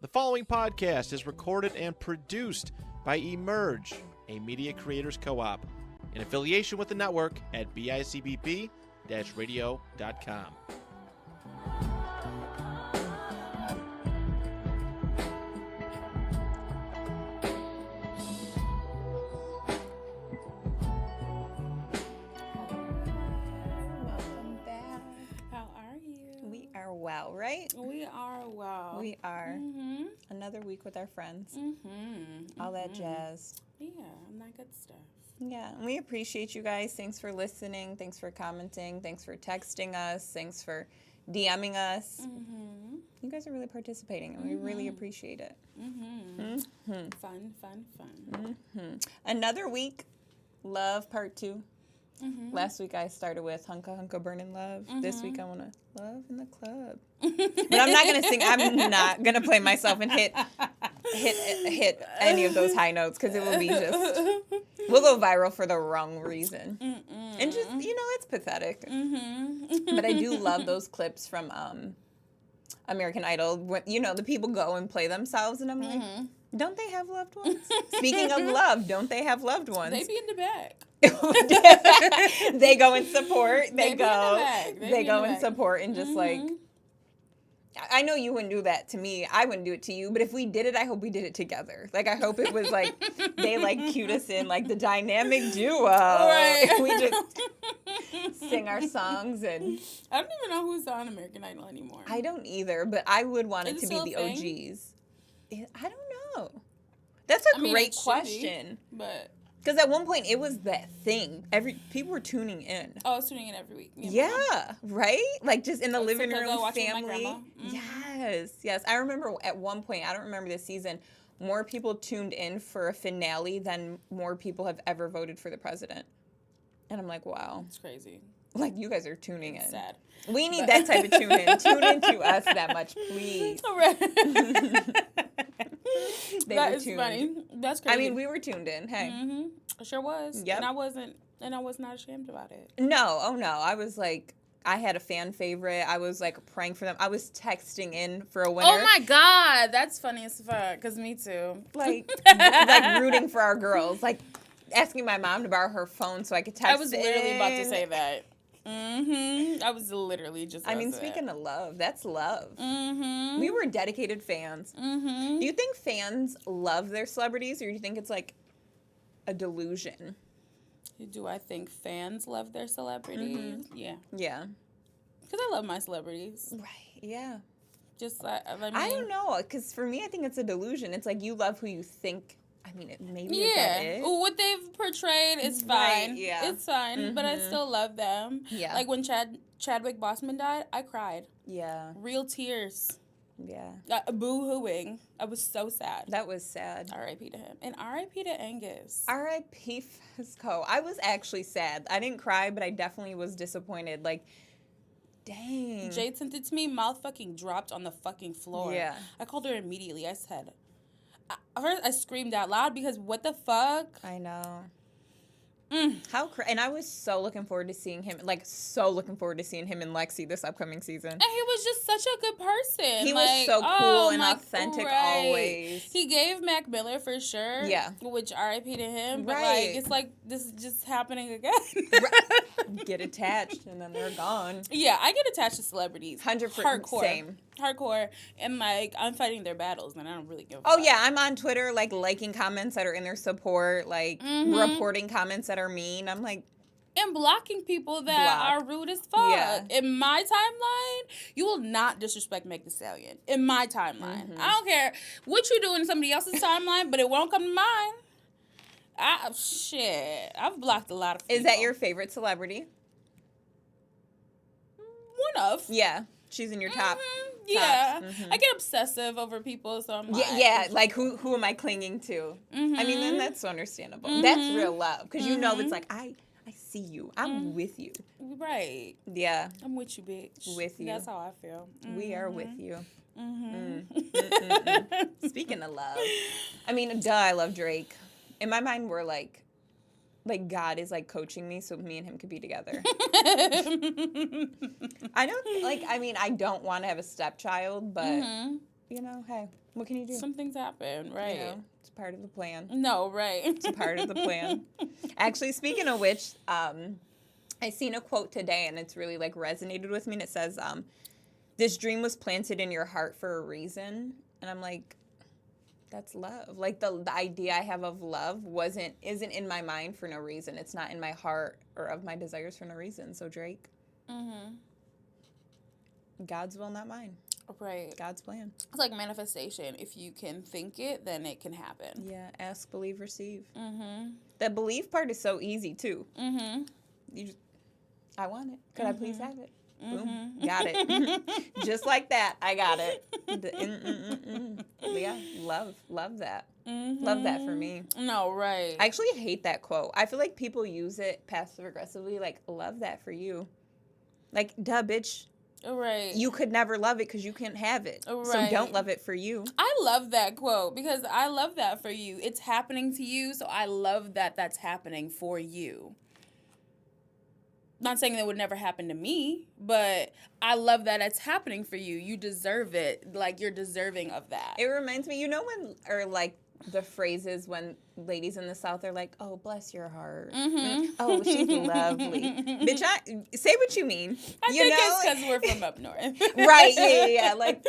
The following podcast is recorded and produced by Emerge, a media creators co-op, in affiliation with the network at bicbp-radio.com. Well, right? We are well. We are. Mm-hmm. Another week with our friends. Mm-hmm. All that jazz. Yeah, and that good stuff. Yeah, and we appreciate you guys. Thanks for listening. Thanks for commenting. Thanks for texting us. Thanks for DMing us. Mm-hmm. You guys are really participating, and we really appreciate it. Mm-hmm. Fun. Mm-hmm. Another week, Love Part 2. Mm-hmm. Last week I started with Hunka Hunka Burnin' Love. Mm-hmm. This week I want to Love in the Club. But I'm not going to sing. I'm not going to play myself and hit any of those high notes because it will be just, we'll go viral for the wrong reason. Mm-mm. And just, it's pathetic. Mm-hmm. But I do love those clips from American Idol. When, the people go and play themselves and I'm like, don't they have loved ones? Speaking of love, don't they have loved ones? They be in the back. They go and support. They go and support and just like, I know you wouldn't do that to me. I wouldn't do it to you. But if we did it, I hope we did it together. Like, I hope it was like, they like cued us in like the dynamic duo. Right. We just sing our songs and. I don't even know who's on American Idol anymore. I don't either, but I would want it to be the thing? OGs. I don't know. That's a great question. But because at one point it was that thing. People were tuning in. I was tuning in every week. Yeah, right? Like just in the living room, family. Mm-hmm. Yes. I remember at one point, I don't remember this season, more people tuned in for a finale than more people have ever voted for the president. And I'm like, wow. It's crazy. Like, you guys are tuning in. Sad. We need that type of tune in. Tune in to us that much, please. Right. That is funny. That's crazy. I mean, we were tuned in. Hey. Mm-hmm. I sure was. Yep. And I was not ashamed about it. No. Oh, no. I was like, I had a fan favorite. I was like praying for them. I was texting in for a winner. Oh my God. That's funny as fuck. Because me too. Like rooting for our girls. Like asking my mom to borrow her phone so I could text I was literally about to say that. Mm-hmm. I was literally just. Speaking of love, that's love. Mm-hmm. We were dedicated fans. Mm-hmm. Do you think fans love their celebrities, or do you think it's like a delusion? Do I think fans love their celebrities? Mm-hmm. Yeah. Yeah. Because I love my celebrities. Right. Yeah. Just I don't know, because for me, I think it's a delusion. It's like you love who you think. I mean, maybe yeah, what they've portrayed is fine. Right, yeah, it's fine, but I still love them. Yeah, like when Chadwick Boseman died, I cried. Yeah, real tears. Yeah, boo-hooing. I was so sad. That was sad. R.I.P. to him, and R.I.P. to Angus. R.I.P. Fisco. I was actually sad. I didn't cry, but I definitely was disappointed. Like, dang. Jade sent it to me. Mouth fucking dropped on the fucking floor. Yeah, I called her immediately. I said. First, I screamed out loud because what the fuck? I know. And I was so looking forward to seeing him, in Lexi this upcoming season. And he was just such a good person. He was so cool and authentic always. He gave Mac Miller for sure. Yeah. Which R.I.P. to him. But it's like this is just happening again. Get attached and then they're gone. Yeah, I get attached to celebrities. 100%. Hardcore. Same. Hardcore. And I'm fighting their battles and I don't really give a fuck. fuck. Yeah, I'm on Twitter liking comments that are in their support, reporting comments that are mean. I'm like, and blocking people that are rude as fuck. Yeah. In my timeline, you will not disrespect Meg Thee Stallion. In my timeline. I don't care what you do in somebody else's timeline, but it won't come to mine. I've blocked a lot of people. Is that your favorite celebrity? One of. Yeah. She's in your top. Yeah. I get obsessive over people, so I'm like. Yeah, like who am I clinging to? I mean, then that's understandable. That's real love. Because it's like, I see you. I'm with you. Right. Yeah. I'm with you, bitch. With you. That's how I feel. We are with you. Speaking of love. I mean, I love Drake. In my mind, we're like God is like coaching me so me and him could be together. I don't want to have a stepchild, but you know, hey, what can you do? Some things happen, right? You know, it's part of the plan. No, right. It's a part of the plan. Actually, speaking of which, I seen a quote today, and it's really, like, resonated with me, and it says, this dream was planted in your heart for a reason. And I'm like, that's love. Like, the idea I have of love isn't in my mind for no reason. It's not in my heart or of my desires for no reason. So, Drake, God's will, not mine. Right. God's plan. It's like manifestation. If you can think it, then it can happen. Yeah, ask, believe, receive. The belief part is so easy, too. You just, I want it. Could I please have it? Boom. Got it. Just like that, I got it. Yeah, love that. Love that for me. No, right. I actually hate that quote. I feel like people use it passive aggressively, like, love that for you. Like, duh, bitch. Right. You could never love it because you can't have it. Right. So don't love it for you. I love that quote because I love that for you. It's happening to you, so I love that that's happening for you. Not saying that would never happen to me, but I love that it's happening for you. You deserve it. Like, you're deserving of that. It reminds me, you know when, or like the phrases when ladies in the South are like, oh, bless your heart. Oh, she's lovely. Bitch, say what you mean. I think it's because we're from up north. Right, yeah. Like,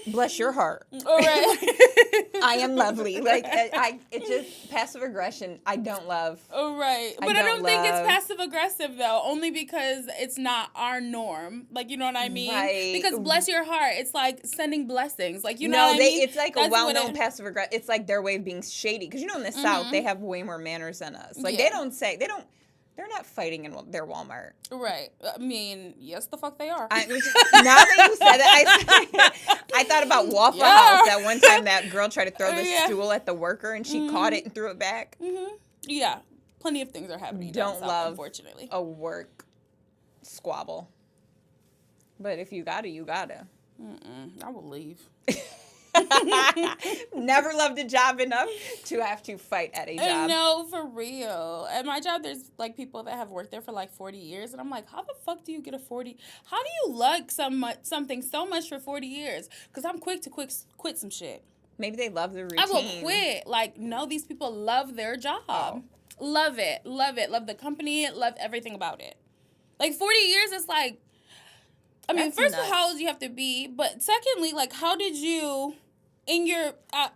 bless your heart. All right. I am lovely. Like, it's just passive aggression. I don't love. Oh, right. But I don't think it's passive aggressive, though, only because it's not our norm. Like, you know what I mean? Right. Because bless your heart, it's like sending blessings. Like, you know what I mean? It's like a well-known passive aggressive. It's like their way of being shady. Because, you know, in the South, they have way more manners than us. Like, they're not fighting in their Walmart. Right. I mean, yes, the fuck they are. Now that you said it, I thought about Waffle House that one time that girl tried to throw the stool at the worker and she caught it and threw it back. Yeah. Plenty of things are happening. Don't love, unfortunately, a work squabble. But if you gotta, you gotta. I will leave. Never loved a job enough to have to fight at a job. No, for real. At my job, there's like people that have worked there for like 40 years, and I'm like, how the fuck do you get a 40? How do you like something so much for 40 years? Because I'm quick to quit some shit. Maybe they love the routine. I will quit. Like, no, these people love their job. Oh. Love it. Love it. Love the company. Love everything about it. Like 40 years is like, I mean, first of all, how old you have to be, but secondly, like, how did you? In your,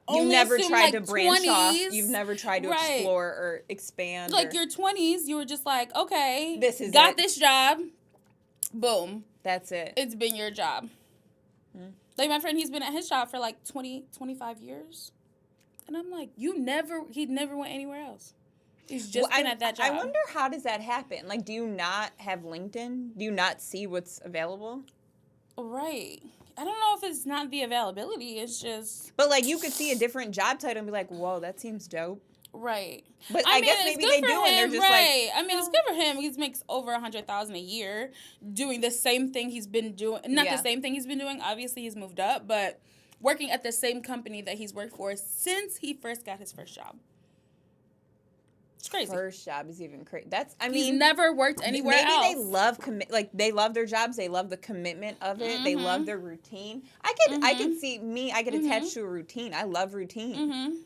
you never tried like to branch 20s, off. You've never tried to explore or expand. Like your 20s, you were just like, okay, this is got this job. Boom. That's it. It's been your job. Like my friend, he's been at his job for like 20, 25 years. And I'm like, he never went anywhere else. He's just been at that job. I wonder, how does that happen? Like, do you not have LinkedIn? Do you not see what's available? Right. I don't know if it's not the availability. It's just... But, like, you could see a different job title and be like, whoa, that seems dope. Right. But I guess maybe they do, and they're just like... I mean, it's good for him. He makes over $100,000 a year doing the same thing he's been doing. Not the same thing he's been doing. Obviously, he's moved up, but working at the same company that he's worked for since he first got his first job. It's crazy. First job is even crazy. He's never worked anywhere else. Maybe they love they love their jobs. They love the commitment of it. They love their routine. I could see me. I get attached to a routine. I love routine.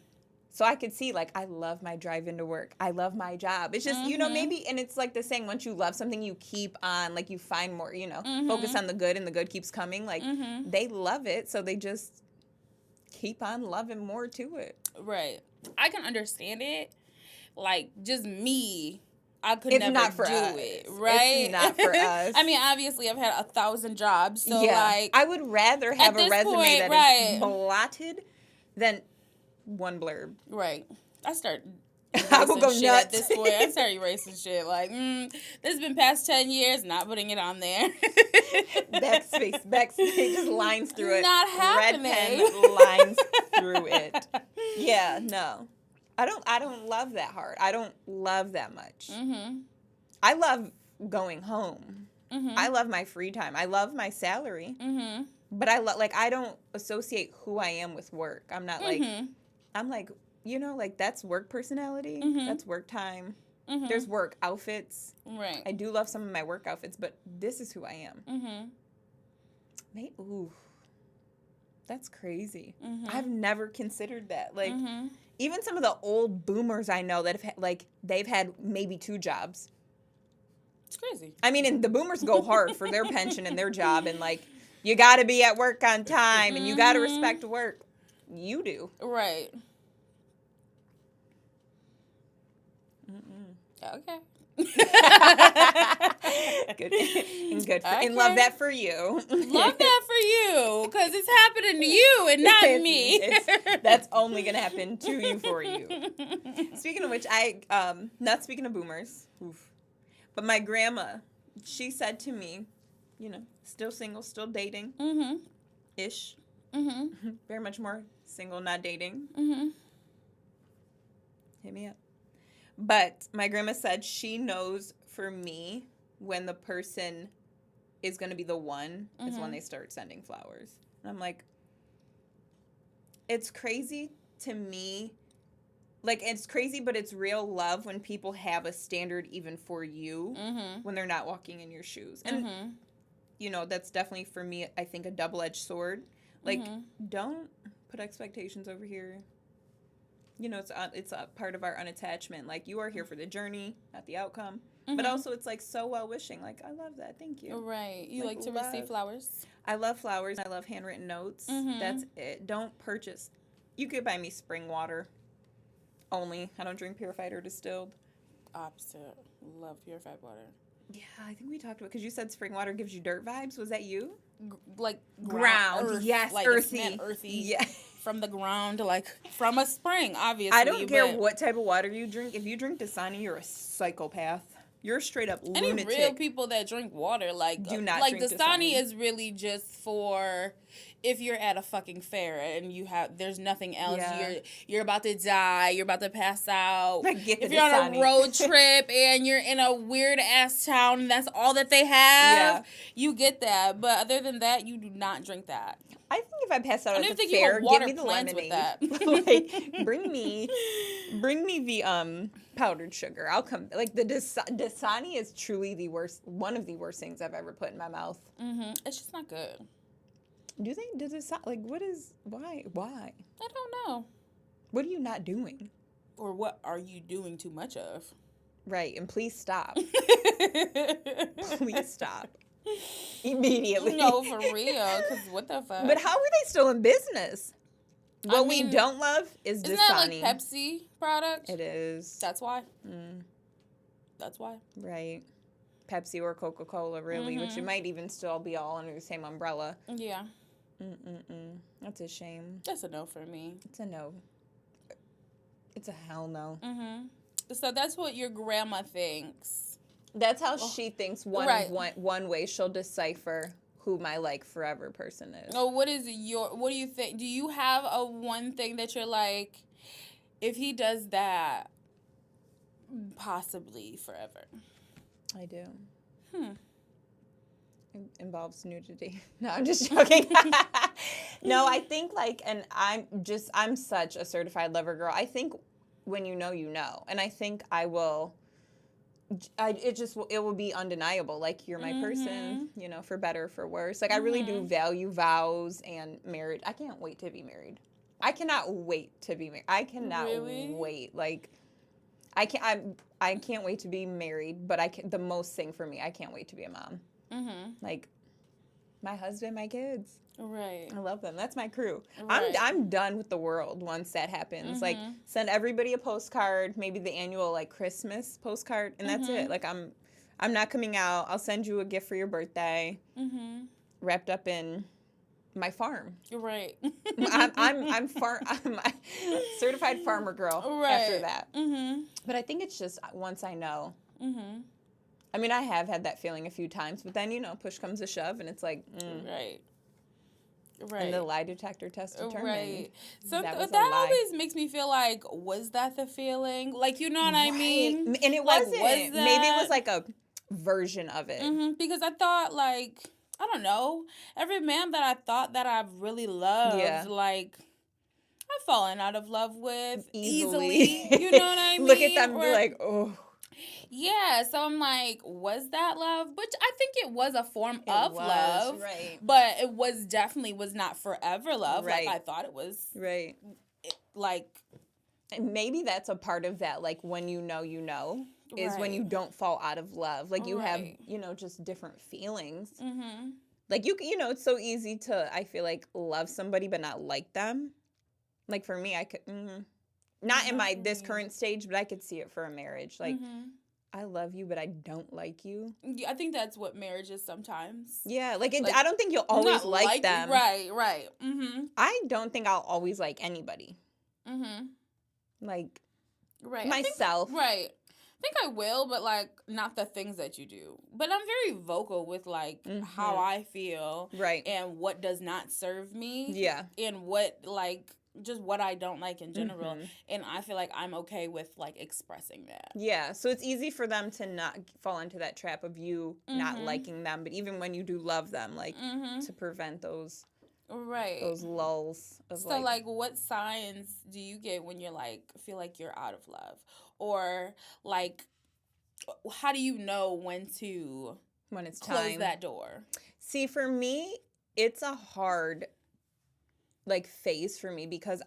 So I could see, like, I love my drive into work. I love my job. It's just, you know, maybe, and it's like the saying, once you love something, you keep on, like, you find more, you know, focus on the good, and the good keeps coming. Like, they love it, so they just keep on loving more to it. Right. I can understand it. Like, just me, I could never not for do us. it, right? It's not for us. I mean, obviously, I've had 1,000 jobs, so, like... I would rather have a resume that is blotted than one blurb. Right. I start I will go nuts at this point. I start erasing shit. Like, this has been past 10 years, not putting it on there. Backspace, just lines through it. Not happening. Red pen lines through it. Yeah, no. I don't love that hard. I don't love that much. I love going home. I love my free time. I love my salary. But I don't associate who I am with work. I'm not like, I'm like, you know, like, that's work personality. That's work time. There's work outfits. Right. I do love some of my work outfits, but this is who I am. Ooh, that's crazy. I've never considered that. Like, even some of the old boomers I know that have they've had maybe 2 jobs. It's crazy. I mean, and the boomers go hard for their pension and their job, and like, you got to be at work on time, and you got to respect work. You do. Right. Okay. Good. And good. And love that for you. Love that for you, because it's happening to you and not me. That's only going to happen to you for you. Speaking of which, not speaking of boomers, but my grandma, she said to me, still single, still dating, ish. Very much more single, not dating. Hit me up. But my grandma said she knows for me when the person is going to be the one is when they start sending flowers. And I'm like, it's crazy to me. Like, it's crazy, but it's real love when people have a standard even for you when they're not walking in your shoes. And, that's definitely for me, I think, a double-edged sword. Like, don't put expectations over here. It's a part of our unattachment. Like, you are here for the journey, not the outcome. But also, it's, like, so well-wishing. Like, I love that. Thank you. Right. You like to receive flowers? I love flowers. I love handwritten notes. That's it. Don't purchase. You could buy me spring water only. I don't drink purified or distilled. Opposite. Love purified water. Yeah, I think we talked about, because you said spring water gives you dirt vibes. Was that you? Like ground. Earth, yes, like earthy. Yeah. From the ground, like from a spring, obviously. I don't care what type of water you drink. If you drink Dasani, you're a psychopath. You're a straight up lunatic. Any real people that drink water, do not like drink Dasani is really just for if you're at a fucking fair and there's nothing else. Yeah. You're about to die. You're about to pass out. If you're on a road trip and you're in a weird ass town and that's all that they have, you get that. But other than that, you do not drink that. I think if I pass out at the fair, fair, give me the lemonade. With that. Like, bring me the powdered sugar. I'll come. Like, the Dasani is truly the worst. One of the worst things I've ever put in my mouth. It's just not good. Do they? Does it like what is why? Why? I don't know. What are you not doing? Or what are you doing too much of? Right, and please stop. Please stop. Immediately. No, for real. Because what the fuck? But how are they still in business? What we don't love is Dasani. Isn't that like Pepsi product? It is. That's why. That's why. Right. Pepsi or Coca-Cola, really, which it might even still be all under the same umbrella. Yeah. That's a shame. That's a no for me. It's a no. It's a hell no. So that's what your grandma thinks. That's how she thinks one way she'll decipher who my forever person is. Oh, what do you think? Do you have a one thing that you're like, if he does that, possibly forever? I do. It involves nudity. No, I'm just joking. No, I think and I'm such a certified lover girl. I think when you know, and I think I will. It will be undeniable. Like, you're my person, for better or for worse. Like, I really do value vows and marriage. I can't wait to be married. I cannot wait to be married. I cannot wait. Like, I can't wait to be married, but the most thing for me, I can't wait to be a mom. Like, my husband, my kids. Right. I love them. That's my crew. Right. I'm done with the world once that happens. Like, send everybody a postcard, maybe the annual Christmas postcard, and that's it. Like, I'm not coming out. I'll send you a gift for your birthday, wrapped up in my farm. Right. I'm a certified farmer girl after that. But I think it's just once I know. I mean, I have had that feeling a few times, but then, push comes to shove, and it's like, Right. And the lie detector test determined. Right. So that always makes me feel like, was that the feeling? Like, you know what I mean? And it wasn't. Maybe it was like a version of it. Because I thought, I don't know, every man that I thought that I've really loved, I've fallen out of love with easily. You know what I mean? Look at them and be like, oh. Yeah, so I'm like, was that love? Which I think it was a form of love. Right. But it was definitely was not forever love. Right. Like I thought it was. Right. Like. And maybe that's a part of that, like, when you know, is when you don't fall out of love. Like, you have, just different feelings. Mm-hmm. Like, it's so easy to, I feel like, love somebody but not like them. Like, for me, I could, not in this current stage, but I could see it for a marriage. Like, I love you, but I don't like you. Yeah, I think that's what marriage is sometimes. Yeah, like I don't think you'll always like them. Right. Mm-hmm. I don't think I'll always like anybody. Mm-hmm. Like, right. myself. Right. I think I will, but, like, not the things that you do. But I'm very vocal with, like, how I feel. Right. And what does not serve me. Yeah. And what, like, just what I don't like in general. And I feel like I'm okay with, like, expressing that. Yeah. So it's easy for them to not fall into that trap of you not liking them. But even when you do love them, like, to prevent those... Right. Those lulls. So, like, what signs do you get when you're, like, feel like you're out of love? Or, like, how do you know when it's close time. that door? See, for me, it's a hard, like, phase for me because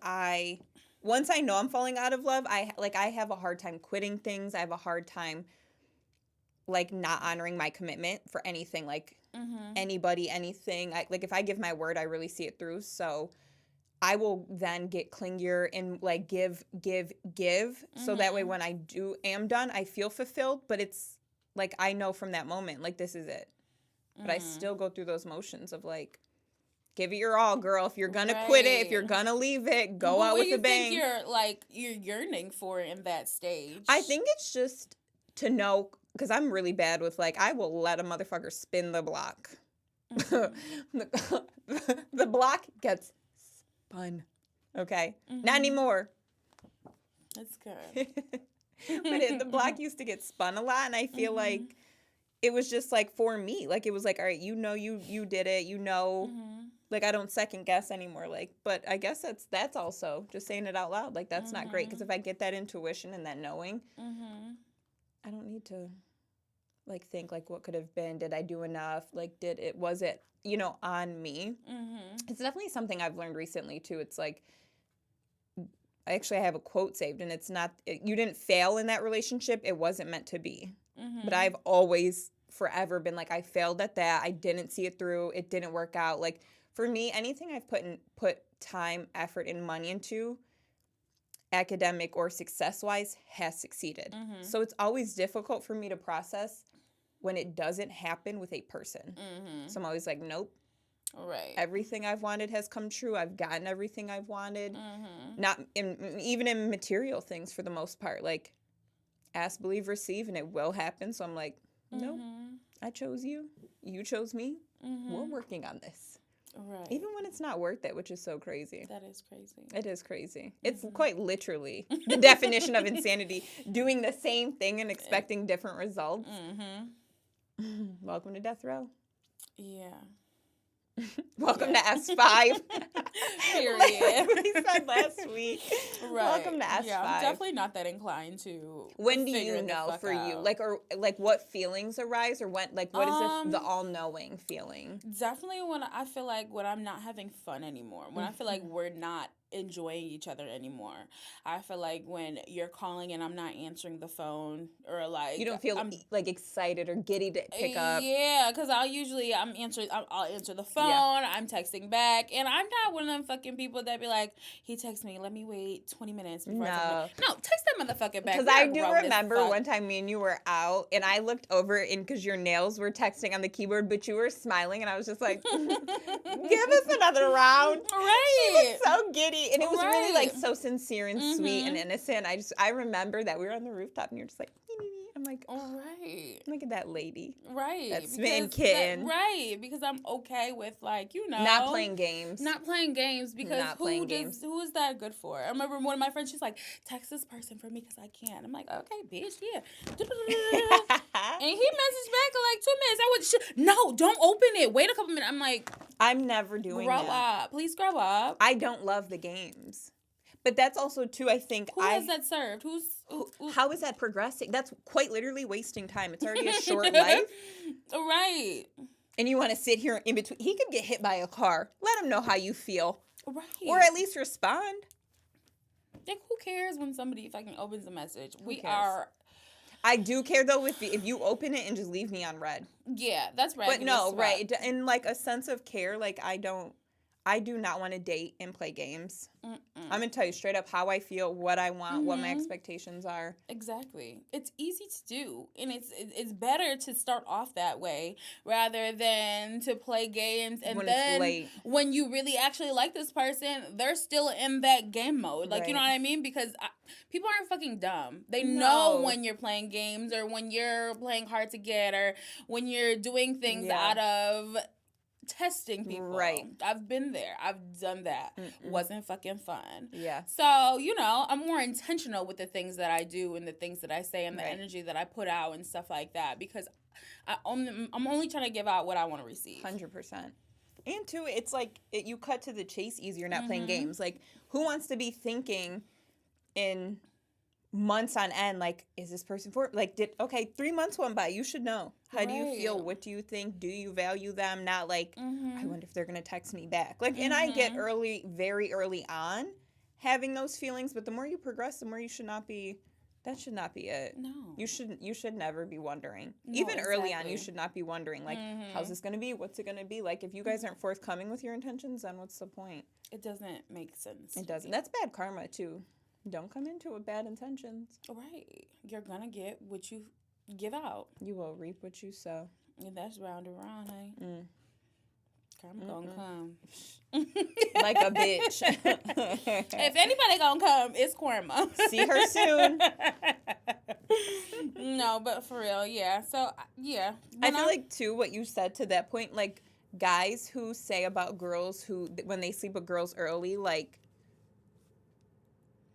once I know I'm falling out of love, I have a hard time quitting things. I have a hard time, like, not honoring my commitment for anything, like, anybody, anything. Like, if I give my word, I really see it through. So I will then get clingier and, like, give. So that way when I am done, I feel fulfilled. But it's, like, I know from that moment, like, this is it. But I still go through those motions of, like, give it your all, girl. If you're going to quit it, if you're going to leave it, go out with a bang. What do you think you're yearning for in that stage? I think it's just to know... Because I'm really bad with, like, I will let a motherfucker spin the block. The block gets spun. Okay? Not anymore. That's good. But the block used to get spun a lot, and I feel like it was just, like, for me. Like, it was like, all right, you did it. Like, I don't second guess anymore. Like, but I guess that's also just saying it out loud. Like, that's not great. Because if I get that intuition and that knowing, I don't need to... like, think, like, what could have been? Did I do enough? Like, was it, on me? It's definitely something I've learned recently, too. It's like, actually, I have a quote saved, and it's not, you didn't fail in that relationship. It wasn't meant to be. But I've always, forever been like, I failed at that. I didn't see it through. It didn't work out. Like, for me, anything I've put time, effort, and money into, academic or success-wise, has succeeded. So it's always difficult for me to process when it doesn't happen with a person. So I'm always like, nope. Right. Everything I've wanted has come true. I've gotten everything I've wanted. Not even in material things for the most part. Like, ask, believe, receive, and it will happen. So I'm like, nope. I chose you. You chose me. We're working on this. Right. Even when it's not worth it, which is so crazy. That is crazy. It is crazy. It's quite literally the definition of insanity. Doing the same thing and expecting different results. Welcome to death row. Yeah. Welcome to S5. Period. Like we said last week. Right. Welcome to S5. Yeah, I'm definitely not that inclined to. When do you know for you? Like, or like what feelings arise, or when? Like, what is the all-knowing feeling? Definitely when I feel like when I'm not having fun anymore. When I feel like we're not enjoying each other anymore. I feel like when you're calling and I'm not answering the phone, or like you don't feel like excited or giddy to pick up. Yeah, because I'll answer the phone. Yeah. I'm texting back, and I'm not one of them fucking people that be like, he texts me, let me wait 20 minutes before I text him. No, text that motherfucker back. Because I do remember one time me and you were out, and I looked over, and because your nails were texting on the keyboard, but you were smiling, and I was just like, give us another round. Right. She was so giddy. And it was really like so sincere and sweet and innocent. I remember that we were on the rooftop and you're just like, I'm like, all right, look at that lady. Right. That smitten kitten. Right. Because I'm okay with, like, not playing games. Not playing games because who is that good for? I remember one of my friends, she's like, text this person for me because I can't. I'm like, okay, bitch, yeah. And he messaged back in like 2 minutes. No, don't open it. Wait a couple minutes. I'm like, I'm never doing that. Grow up. Please grow up. I don't love the games. But that's also, too, I think... Who has that served? How is that progressing? That's quite literally wasting time. It's already a short life. Right. And you want to sit here in between. He could get hit by a car. Let him know how you feel. Right. Or at least respond. Like, who cares when somebody fucking opens a message? I do care, though, if you open it and just leave me on red. Yeah, that's right. But no, right. In, like, a sense of care, like, I do not want to date and play games. I'm going to tell you straight up how I feel, what I want, what my expectations are. Exactly. It's easy to do. And it's better to start off that way rather than to play games. And then when you really actually like this person, they're still in that game mode. Like, you know what I mean? Because people aren't fucking dumb. They know when you're playing games or when you're playing hard to get or when you're doing things out of... testing people. Right. I've been there. I've done that. Wasn't fucking fun. Yeah. So, you know, I'm more intentional with the things that I do and the things that I say and the energy that I put out and stuff like that because I'm only trying to give out what I want to receive. 100%. And, too, it's like you cut to the chase easier not playing games. Like, who wants to be thinking in months on end, like, is this person for, like, 3 months went by, you should know. How do you feel? What do you think? Do you value them? Not like, I wonder if they're going to text me back. Like, and I get very early on having those feelings, but the more you progress, the more you should not be, that should not be it. No. You should never be wondering. No, Even early on, you should not be wondering, like, how's this going to be? What's it going to be? Like, if you guys aren't forthcoming with your intentions, then what's the point? It doesn't make sense. It doesn't. That's bad karma, too. Don't come into it with bad intentions. Right. You're going to get what you give out. You will reap what you sow. And that's round and round, hey? Karma gonna come. Like a bitch. If anybody gonna come, it's karma. See her soon. No, but for real, yeah. So, yeah. I feel like, too, what you said to that point, like, guys who say about girls who, when they sleep with girls early, like,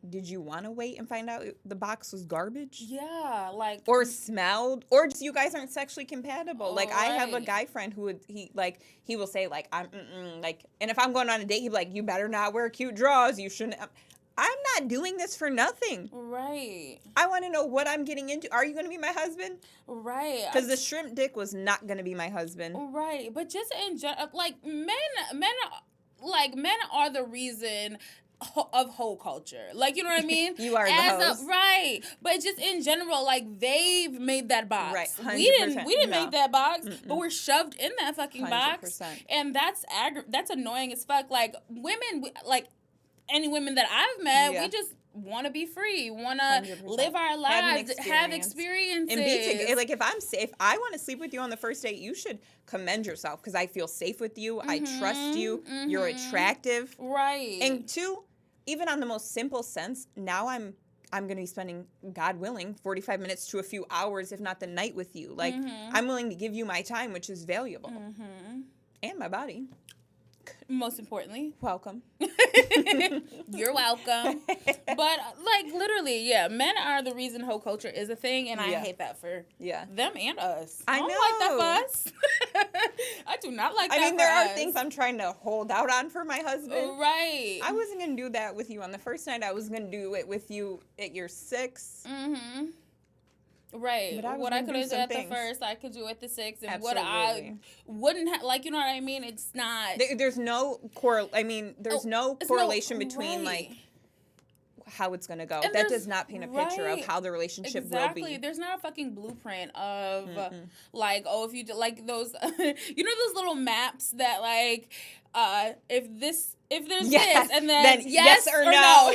did you want to wait and find out the box was garbage? Yeah, like... Or smelled? Or just you guys aren't sexually compatible. Like, I have a guy friend who he will say, like, like, and if I'm going on a date, he'd be like, you better not wear cute drawers. You shouldn't... I'm not doing this for nothing. Right. I want to know what I'm getting into. Are you going to be my husband? Right. Because the shrimp dick was not going to be my husband. Right. But just in general, like, men are the reason... of whole culture. Like, you know what I mean? You are the host. Right. But just in general, like, they've made that box. Right. 100%. We didn't make that box, but we're shoved in that fucking 100%. box. And that's annoying as fuck. Like, women, like, any women that I've met, we just want to be free, want to live our lives, have experiences. And be together. Like, if I want to sleep with you on the first date, you should commend yourself because I feel safe with you. I trust you. You're attractive. Right. And two, even on the most simple sense, now I'm going to be spending, God willing, 45 minutes to a few hours, if not the night with you. Like, I'm willing to give you my time, which is valuable. And my body. Most importantly. Welcome. You're welcome. But, like, literally, yeah, men are the reason whole culture is a thing, and I hate that for them and us. I don't like that for us. I do not like that for us. I mean, there are things I'm trying to hold out on for my husband. Right. I wasn't going to do that with you on the first night. I was going to do it with you at your 6. Right. What I could have done at the first, I could do at the 6. And Absolutely. what I wouldn't have, like, you know what I mean? It's not. There's no correlation between, like, how it's going to go. And that does not paint a picture of how the relationship will be. There's not a fucking blueprint of, like, oh, if you do, like, those, you know those little maps that, like, if there's this, and then yes or no. Yeah,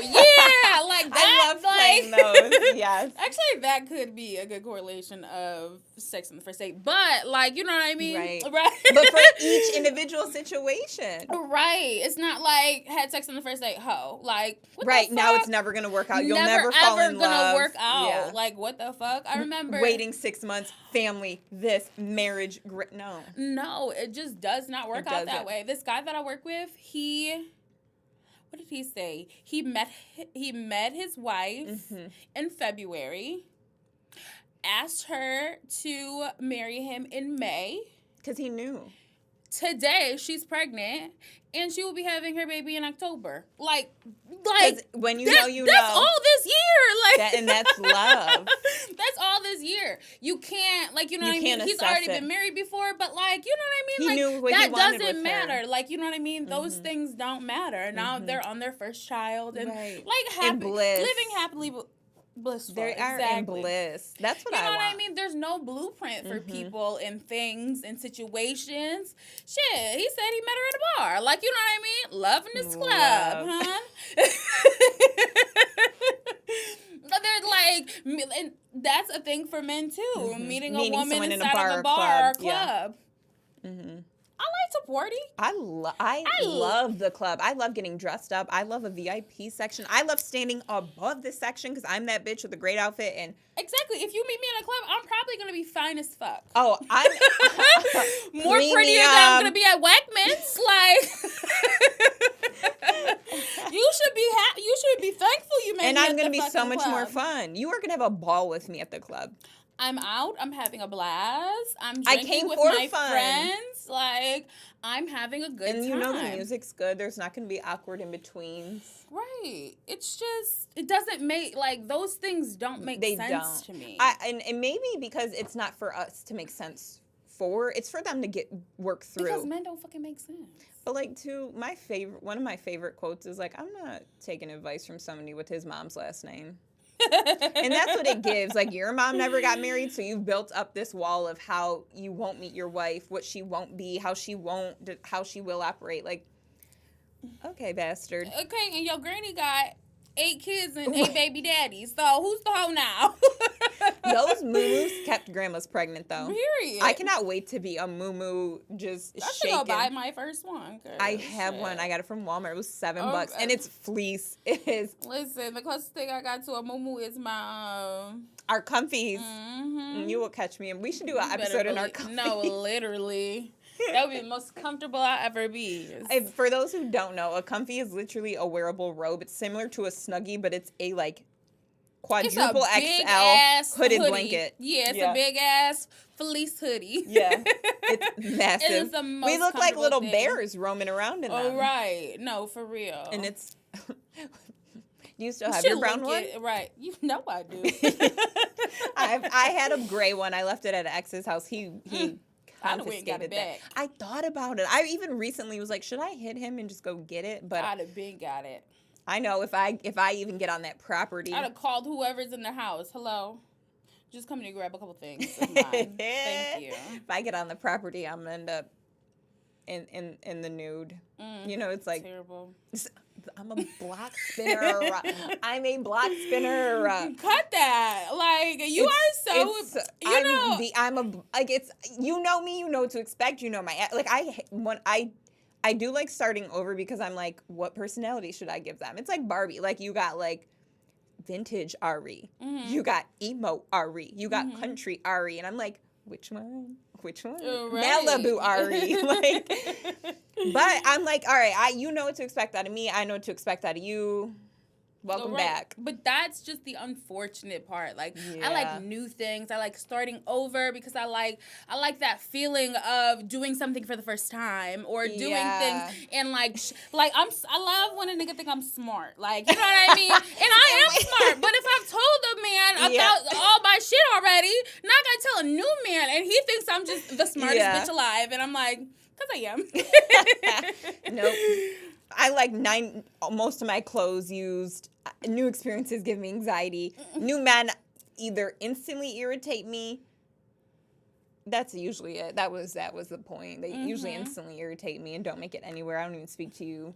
like that. I love playing those. Yes. Actually, that could be a good correlation of sex on the first date. But, like, you know what I mean? Right. Right. But for each individual situation. Right. It's not like had sex on the first date, ho. Like, what right. the Now fuck? It's never going to work out. You'll never fall in love. Never gonna work out. Yeah. Like, what the fuck? I remember. Waiting 6 months, family, this, marriage, no. No, it just does not work out that way. This guy that I work with, what did he say? He met his wife in February, asked her to marry him in May. Because he knew. today she's pregnant and she will be having her baby in October. Like when you that's all this year. And that's love. That's all this year. You can't, like, you know what I mean? He's already been married before, but, like, you know what I mean? He knew what that he wanted doesn't with matter. her. Like, you know what I mean? Those things don't matter. Now they're on their first child and like in bliss. living happily blissful. They are in bliss. That's what I want. You know what I mean? There's no blueprint for people and things and situations. Shit, he said he met her at a bar. Like, you know what I mean? Love in this club, huh? They're like, and that's a thing for men too. Meeting a woman inside of a bar or club. Yeah. I like to party. I love the club. I love getting dressed up. I love a VIP section. I love standing above this section because I'm that bitch with a great outfit. And exactly. If you meet me in a club, I'm probably going to be fine as fuck. Oh, I'm more prettier than I'm going to be at Wegmans. Like, you should be happy. You should be thankful you made me. And I'm going to be so club. much more fun. You are going to have a ball with me at the club. I'm out. I'm having a blast. I'm drinking with my friends. Like, I'm having a good time. And you know the music's good. There's not going to be awkward in betweens. Right. It's just, it doesn't make, like, those things don't make sense to me. And maybe because it's not for us to make sense for, it's for them to work through. Because men don't fucking make sense. But, like, one of my favorite quotes is, like, I'm not taking advice from somebody with his mom's last name. And that's what it gives. Like, your mom never got married, so you've built up this wall of how you won't meet your wife, what she won't be, how she will operate. Like, okay, bastard. Okay, and your granny got 8 kids and 8 baby daddies. So who's the hoe now? Those moo-moos kept grandmas pregnant, though. Period. I cannot wait to be a moo-moo just shaking. I should go buy my first one. I have one. I got it from Walmart. It was $7, and it's fleece. It is. Listen, the closest thing I got to a moo-moo is my our comfies. You will catch me, and we should do an episode in our comfies. No, literally. That would be the most comfortable I'll ever be. For those who don't know, a comfy is literally a wearable robe. It's similar to a Snuggie, but it's a, like, quadruple XL hooded blanket. Yeah, it's a big ass fleece hoodie. Yeah, it's massive. It is the most we look like little thing. Bears roaming around in them. Oh, right. No, for real. And it's... Do you still have your brown one? Right. You know I do. I had a gray one. I left it at an ex's house. He confiscated that. I thought about it. I even recently was like, should I hit him and just go get it? But I'd have been got it. I know if I even get on that property, I'd have called whoever's in the house. Hello, just coming to grab a couple things of mine. Thank you. If I get on the property, I'm gonna end up in the nude. You know, it's like terrible. I'm a block spinner. I'm a block spinner. Cut that. Like, you are so. It's you know me. You know what to expect. You know my like. I do like starting over because I'm like, what personality should I give them? It's like Barbie. Like, you got like vintage Ari. You got emo Ari. You got country Ari. And I'm like, which one? Which one? Right. Malibu Ari. Like, but I'm like, all right, you know what to expect out of me. I know what to expect out of you. Welcome back. But that's just the unfortunate part. Like, I like new things. I like starting over because I like that feeling of doing something for the first time or doing things and I love when a nigga think I'm smart. Like, you know what I mean? And I am smart. But if I've told a man about all my shit already, now I gotta tell a new man and he thinks I'm just the smartest bitch alive. And I'm like, because I am. Nope. I like most of my clothes used. New experiences give me anxiety. New men either instantly irritate me. That's usually it. That was the point. They usually instantly irritate me and don't make it anywhere. I don't even speak to you.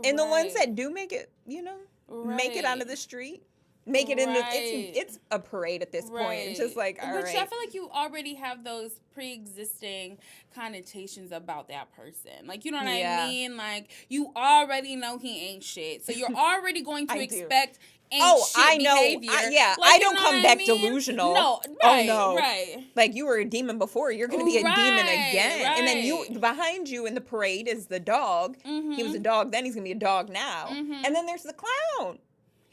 And the ones that do make it, make it onto the street. Make it in it's a parade at this point. It's just like, all right. But I feel like you already have those pre-existing connotations about that person. Like, you know what I mean? Like, you already know he ain't shit. So you're already going to expect ain't shit behavior. I don't come back delusional. No, right, right. Like, you were a demon before, you're going to be a demon again. Right. And then behind you in the parade is the dog. He was a dog, then he's going to be a dog now. And then there's the clown.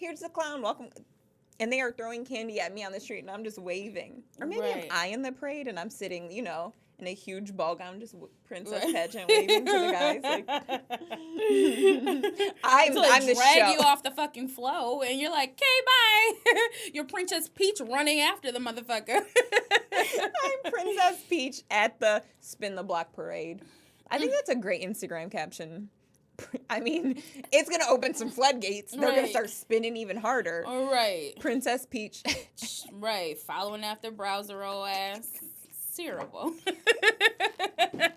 Here's the clown, welcome. And they are throwing candy at me on the street, and I'm just waving. Or maybe I'm I in the parade, and I'm sitting, in a huge ball gown, just princess pageant waving to the guys. Like, I'm the drag show. you off the fucking flow, and you're like, okay, bye. You're Princess Peach running after the motherfucker. I'm Princess Peach at the Spin the Block parade. I think that's a great Instagram caption. I mean, it's going to open some floodgates. They're going to start spinning even harder. Right. Princess Peach. Right. Following after browser ass. It's terrible. That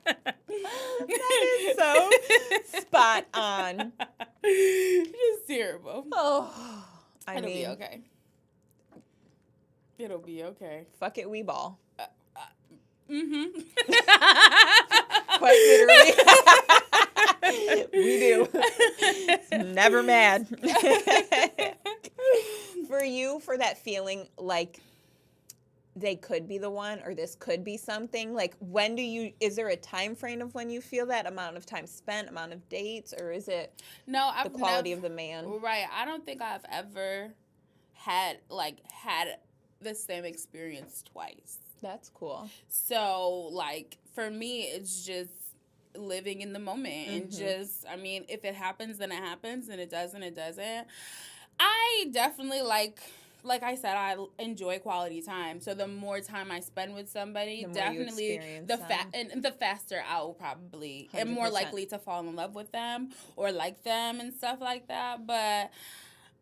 is so spot on. It's terrible. Oh, It'll be okay. It'll be okay. Fuck it, we ball. Mm-hmm. Quite literally. We do. It's never mad. For you, for that feeling like they could be the one or this could be something, like when do you, is there a time frame of when you feel that amount of time spent, amount of dates, or is it the quality of the man? Right. I don't think I've ever had the same experience twice. That's cool. So, like, for me, it's just living in the moment. And just, I mean, if it happens, then it happens. And it doesn't, it doesn't. I definitely, like I said, I enjoy quality time. So the more time I spend with somebody, definitely the faster I'll probably 100%. Am more likely to fall in love with them or like them and stuff like that. But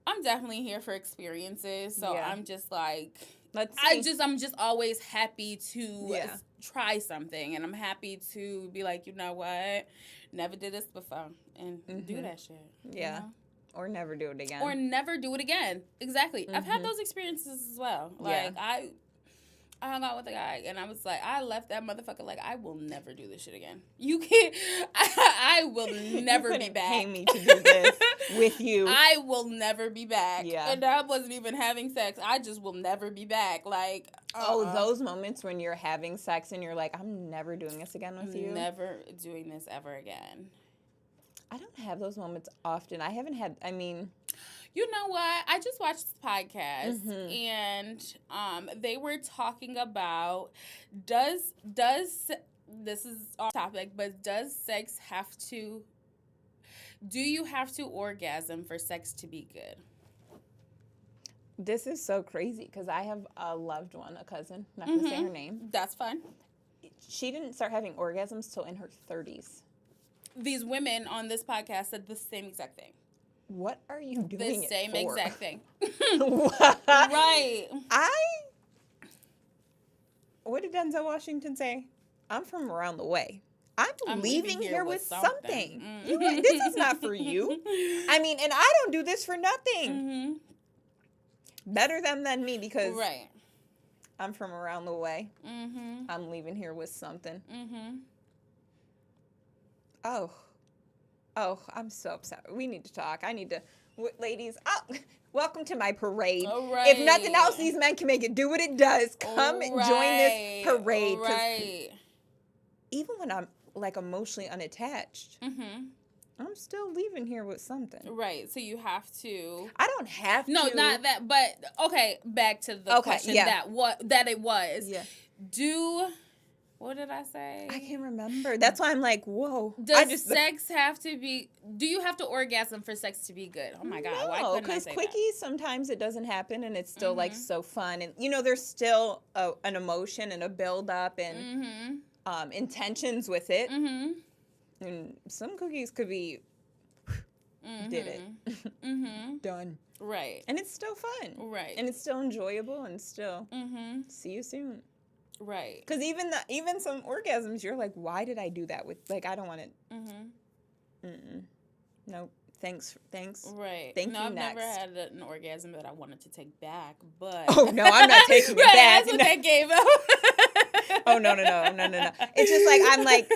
I'm definitely here for experiences. So I'm just like... I'm just always happy to try something, and I'm happy to be like, you know what, never did this before, and do that shit. Yeah, you know? Or never do it again. Or never do it again. Exactly. I've had those experiences as well. Like I hung out with a guy, and I was like, I left that motherfucker like, I will never do this shit again. You can't. I will never be back. Pay me to do this with you. I will never be back. Yeah. And I wasn't even having sex. I just will never be back. Like, those moments when you're having sex and you're like, I'm never doing this again with you. Never doing this ever again. I don't have those moments often. I haven't had, I mean... You know what? I just watched this podcast, and they were talking about, does this is off topic, but does sex have to, do you have to orgasm for sex to be good? This is so crazy, because I have a loved one, a cousin, not going to say her name. That's fine. She didn't start having orgasms till in her 30s. These women on this podcast said the same exact thing. What are you doing the same it for? Exact thing. Right. What did Denzel Washington say? I'm from around the way. I'm leaving here with something. This is not for you. I mean, and I don't do this for nothing. Better them than me, because I'm from around the way. I'm leaving here with something. Oh, I'm so upset. We need to talk. I need to... Ladies, welcome to my parade. Right. If nothing else, these men can make it do what it does. Come and join this parade. Even when I'm, like, emotionally unattached, I'm still leaving here with something. Right. So you have to... I don't have to. No, not that, but... Okay, back to the question that it was. Yeah. What did I say? I can't remember. That's why I'm like, whoa. Does sex have to be... Do you have to orgasm for sex to be good? Oh, my God. No, why couldn't I say because quickies, sometimes it doesn't happen, and it's still, like, so fun. And, you know, there's still an emotion and a build-up and intentions with it. And some cookies could be... Did it. Done. Right. And it's still fun. Right. And it's still enjoyable and still... See you soon. Right. Because even some orgasms, you're like, why did I do that with, like, I don't want it. No, thanks. Right. Thank you, I've next. never had an orgasm that I wanted to take back, but... Oh, no, I'm not taking it back. That's what that gave up. Oh, no. It's just like, I'm like,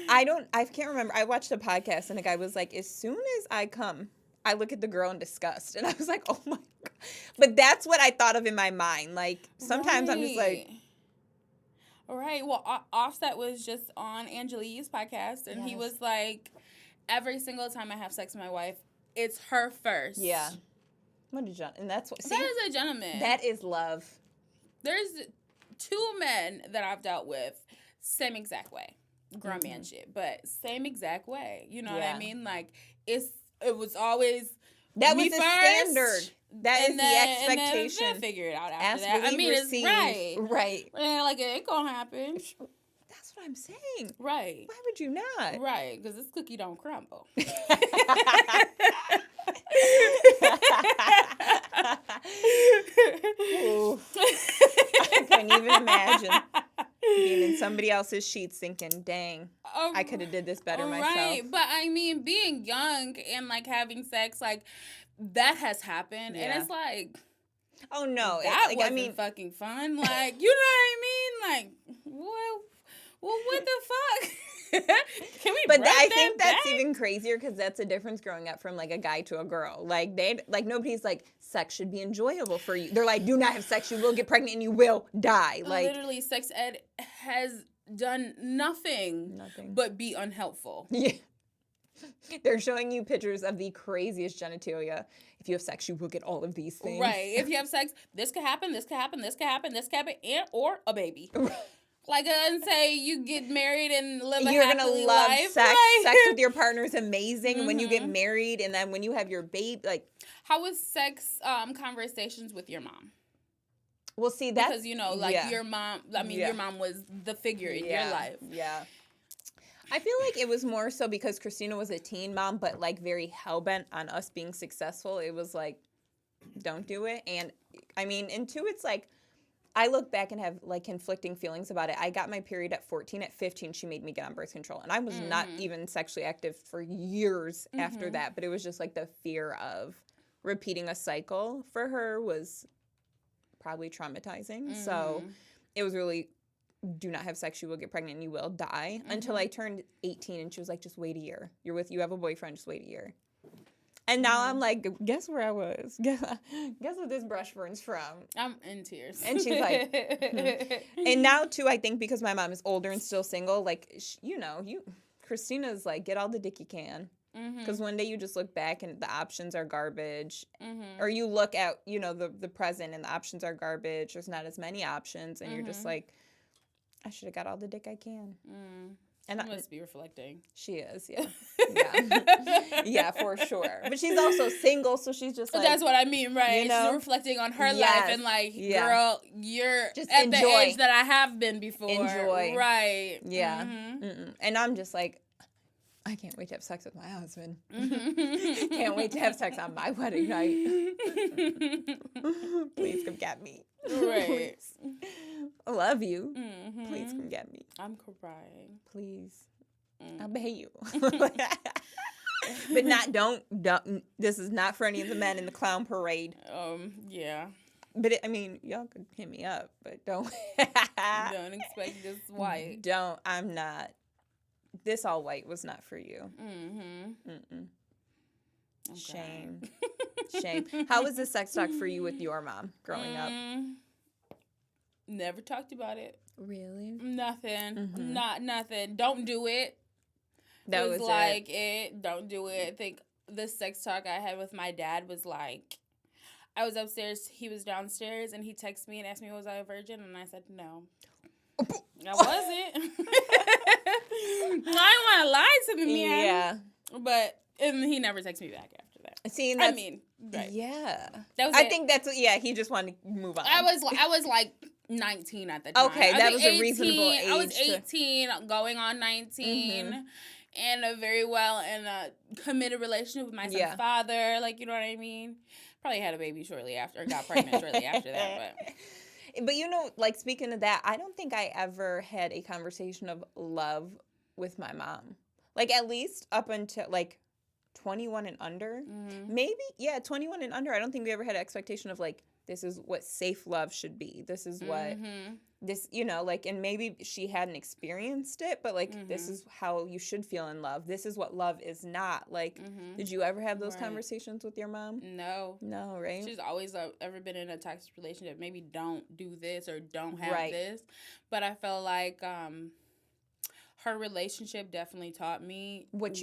I can't remember. I watched a podcast, and the guy was like, as soon as I come, I look at the girl in disgust. And I was like, oh, my God. But that's what I thought of in my mind. Like, sometimes I'm just like... Right. Well, Offset was just on Angela Yee's podcast, and he was like, every single time I have sex with my wife, it's her first. Yeah. What a gentleman. And that's what... That is a gentleman. That is love. There's 2 men that I've dealt with same exact way. Grown man shit, but same exact way. You know what I mean? Like, it was always that was me the first, standard. That is the expectation. And then figure it out after Ask, that. believe, I mean, receive. it's right. And like, it ain't gonna happen. That's what I'm saying. Right. Why would you not? Right, because this cookie don't crumble. I couldn't even imagine being in somebody else's sheets thinking, dang, I could have did this better myself. Right, but I mean, being young and like having sex, like that has happened. And it's like, oh no, that wasn't fucking fun. Like, you know what I mean? Like, well, what the fuck? Can we? But I think that's even crazier because that's a difference growing up from like a guy to a girl. Like nobody's like, sex should be enjoyable for you. They're like, do not have sex, you will get pregnant and you will die. Like, literally, sex ed has done nothing but be unhelpful. Yeah. They're showing you pictures of the craziest genitalia. If you have sex, you will get all of these things. Right. If you have sex, this could happen, this could happen, this could happen, this could happen, and or a baby. Like, and say you get married and live a happily life. You're going to love sex. Right? Sex with your partner is amazing. And when you get married and then when you have your baby, like. How was sex conversations with your mom? Well, see, that's. Because, you know, like your mom, I mean, your mom was the figure in your life. Yeah. I feel like it was more so because Christina was a teen mom, but like very hell-bent on us being successful. It was like, don't do it. And I mean, and two, it's like, I look back and have like conflicting feelings about it. I got my period at 14. At 15, she made me get on birth control. And I was not even sexually active for years after that. But it was just like the fear of repeating a cycle for her was probably traumatizing. So it was really, do not have sex, you will get pregnant and you will die. Until I turned 18 and she was like, just wait a year. You have a boyfriend, just wait a year. And now I'm like, guess where I was? Guess what this brush burn's from? I'm in tears. And she's like, And now, too, I think because my mom is older and still single, like, Christina's like, get all the dick you can. Because one day you just look back and the options are garbage. Or you look at, the present and the options are garbage. There's not as many options. And you're just like, I should have got all the dick I can. And I must be reflecting. She is, yeah. Yeah, for sure. But she's also single, so she's just like... That's what I mean, right? She's reflecting on her life and like, girl, you're just at the age that I have been before. Enjoy. Right. Yeah. And I'm just like, I can't wait to have sex with my husband. Can't wait to have sex on my wedding night. Please come get me. Right. Please. I love you. Please come get me. I'm crying. Please. I'll pay you. But don't. This is not for any of the men in the clown parade. Yeah. But y'all could hit me up, but don't. Don't expect this white. Don't. I'm not. This all white was not for you. Shame. Shame. How was the sex talk for you with your mom growing up? Never talked about it. Really? Nothing. Not nothing. Don't do it. That was like it. Don't do it. I think the sex talk I had with my dad was like, I was upstairs, he was downstairs, and he texted me and asked me, was I a virgin? And I said, no. I wasn't. I didn't want to lie to the man. Yeah. But and he never texted me back after that. See, right. Yeah. That was think that's he just wanted to move on. I was like 19 at the time. Okay, that was 18, a reasonable age. I was 18, going on 19, and a very well in a committed relationship with my son's father. Like, you know what I mean? Probably had a baby shortly after, got pregnant shortly after that, But like speaking of that, I don't think I ever had a conversation of love with my mom. Like at least up until like 21 and under. Maybe, 21 and under. I don't think we ever had an expectation of like, this is what safe love should be. This is what this, like, and maybe she hadn't experienced it, but like, this is how you should feel in love. This is what love is not. Like, did you ever have those conversations with your mom? No. No, right? She's always ever been in a toxic relationship. Maybe don't do this or don't have this. But I felt like her relationship definitely taught me what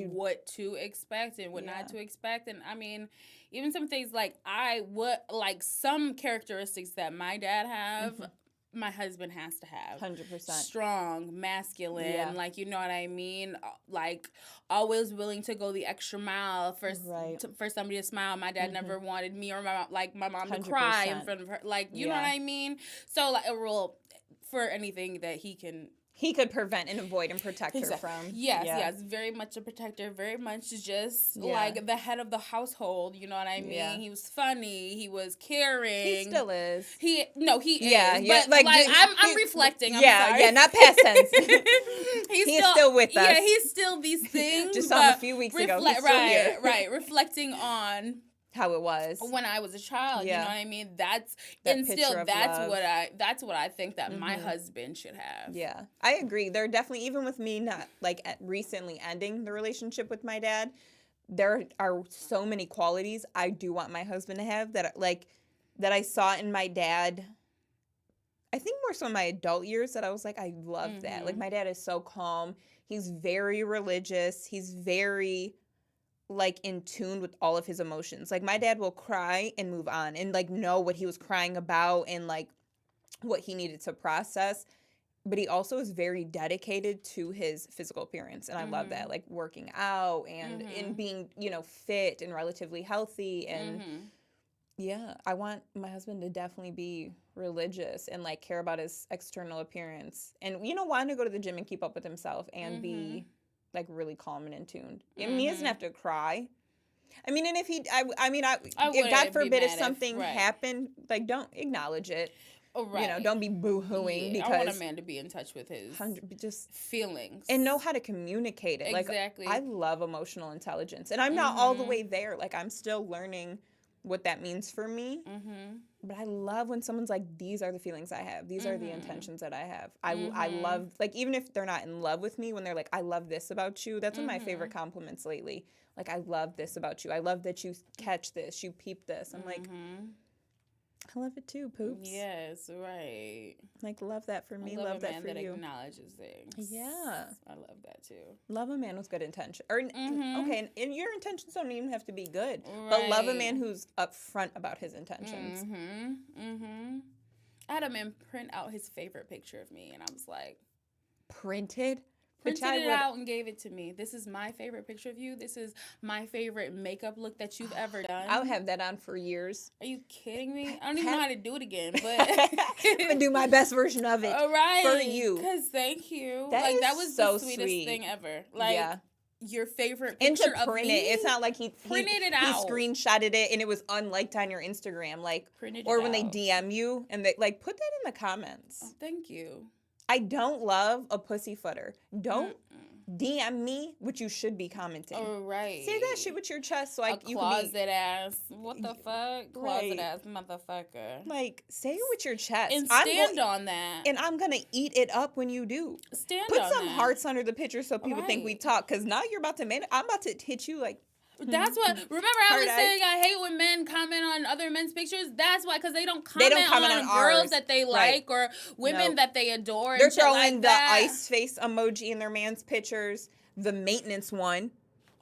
to expect and what not to expect. And I mean, even some things like some characteristics that my dad have, my husband has to have. 100%. Strong, masculine, Yeah. like, you know what I mean? Like, always willing to go the extra mile for somebody to smile. My dad never wanted me or my mom to cry in front of her. Like, you know what I mean? So, like, a rule for anything that he could prevent and avoid and protect her from. Yes. Very much a protector. Very much just like the head of the household. You know what I mean? Yeah. He was funny. He was caring. He still is. He is. Yeah. But like I'm reflecting. I'm sorry. Yeah, not past tense. He's still with us. Yeah, he's still these things. Just a few weeks ago. He's still here. Right. Reflecting on how it was when I was a child. Yeah. You know what I mean? That's what I think that my husband should have. Yeah, I agree. There definitely, even with me not like recently ending the relationship with my dad, there are so many qualities I do want my husband to have that I saw in my dad. I think more so in my adult years that I was like, I love that. Like, my dad is so calm. He's very religious. He's very like in tune with all of his emotions. Like, my dad will cry and move on and like know what he was crying about and like what he needed to process. But he also is very dedicated to his physical appearance. And I love that, like working out and being, fit and relatively healthy. And yeah, I want my husband to definitely be religious and like care about his external appearance and, want to go to the gym and keep up with himself and be like really calm and in tune. And he doesn't have to cry. I mean, and if if God forbid if something happened, like don't acknowledge it. Oh, right. Don't be boo-hooing because I want a man to be in touch with his just feelings and know how to communicate it. Exactly. Like, I love emotional intelligence, and I'm not all the way there. Like, I'm still learning what that means for me. But I love when someone's like, these are the feelings I have. These are the intentions that I have. I love, like, even if they're not in love with me, when they're like, I love this about you. That's one of my favorite compliments lately. Like, I love this about you. I love that you catch this. You peep this. I'm like, I love it too, Poops. Yes, right. Like, love that for me. Love that for you. Love a man that acknowledges things. Yeah. I love that too. Love a man with good intention. Okay, and your intentions don't even have to be good. Right. But love a man who's upfront about his intentions. I had a man print out his favorite picture of me, and I was like... Printed it out and gave it to me. This is my favorite picture of you. This is my favorite makeup look that you've ever done. I'll have that on for years. Are you kidding me? I don't even know how to do it again, but I'm gonna do my best version of it for you. Because thank you. That was so the sweetest thing ever. Like, your favorite and picture to print of me. It's not like he printed it out. He screenshotted it and it was unliked on your Instagram. Like, printed or it when out. they DM you and they like put that in the comments. Oh, thank you. I don't love a pussyfooter. Don't DM me what you should be commenting. Oh, right. Say that shit with your chest so you closet can be... ass. What the fuck? Closet ass motherfucker. Like, say it with your chest. And stand on that. And I'm going to eat it up when you do. Stand on that. Put some hearts under the picture so people think we talk. Because now you're about to... I'm about to hit you like... That's what. Remember, I was saying I hate when men comment on other men's pictures. That's why, because they don't comment on girls that they like or women that they adore. They're throwing the ice face emoji in their man's pictures. The maintenance one.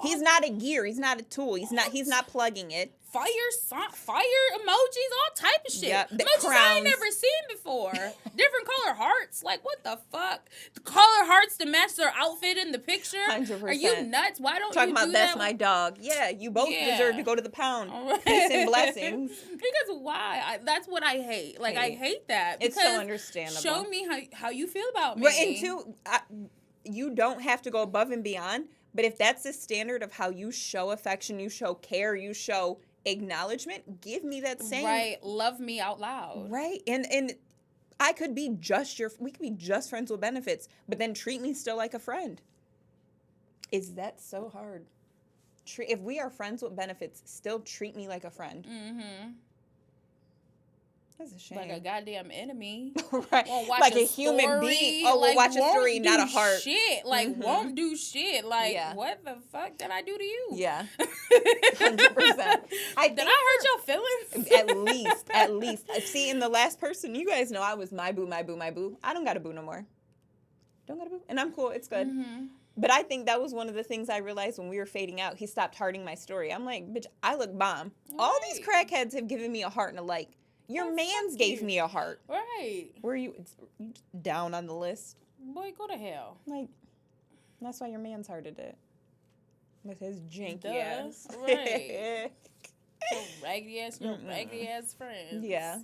He's not a gear. He's not a tool. He's not plugging it. Fire emojis, all type of shit. Yep, emojis I ain't never seen before. Different color hearts. Like, what the fuck? The color hearts to match their outfit in the picture? 100%. Are you nuts? Why don't Talking you do about that's my dog. Yeah, you both deserve to go to the pound. Right. Peace and blessings. Because why? That's what I hate. Like, I hate that. It's so understandable. Show me how you feel about me. But and two, you don't have to go above and beyond. But if that's the standard of how you show affection, you show care, you show acknowledgement, give me that same. Right. Love me out loud. Right. And I could be we could be just friends with benefits, but then treat me still like a friend. Is that so hard? If we are friends with benefits, still treat me like a friend. Mm-hmm. That's a shame. Like a goddamn enemy. Right. like a human being. Oh, we'll watch a story, not a heart. Shit. Like, won't do shit. Like, what the fuck did I do to you? Yeah. 100%. Did I hurt your feelings? At least. See, in the last person, you guys know I was my boo. I don't got a boo no more. Don't got a boo. And I'm cool. It's good. Mm-hmm. But I think that was one of the things I realized when we were fading out. He stopped hearting my story. I'm like, bitch, I look bomb. Right. All these crackheads have given me a heart and a like. Your mans gave me a heart. Right. Were you down on the list? Boy, go to hell. Like, that's why your man's hearted it. With his janky Duh. ass. Right. Your raggedy ass friends. Yeah.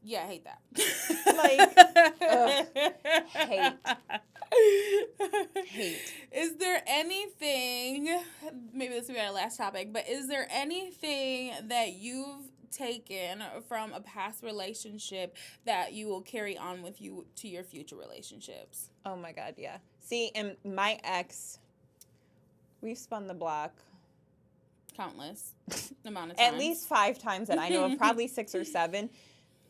Yeah, I hate that. Hate. Is there anything, maybe this will be our last topic, but is there anything that you've taken from a past relationship that you will carry on with you to your future relationships? Oh my God, yeah. See, and my ex, we've spun the block. Countless amount of times. At least 5 times that I know of, probably 6 or 7.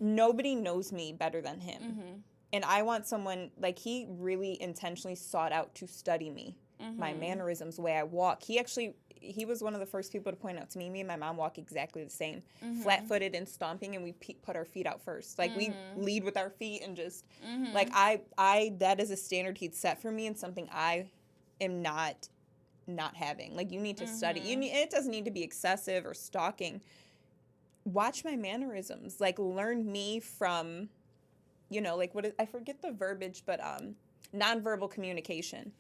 Nobody knows me better than him. Mm-hmm. And I want someone, like, he really intentionally sought out to study me, my mannerisms, the way I walk. He was one of the first people to point out to me, me and my mom walk exactly the same, flat-footed and stomping, and we put our feet out first. Like, we lead with our feet and just, like, that is a standard he'd set for me and something I am not having. Like, you need to study. It doesn't need to be excessive or stalking. Watch my mannerisms. Like, learn me from, like, I forget the verbiage, but nonverbal communication.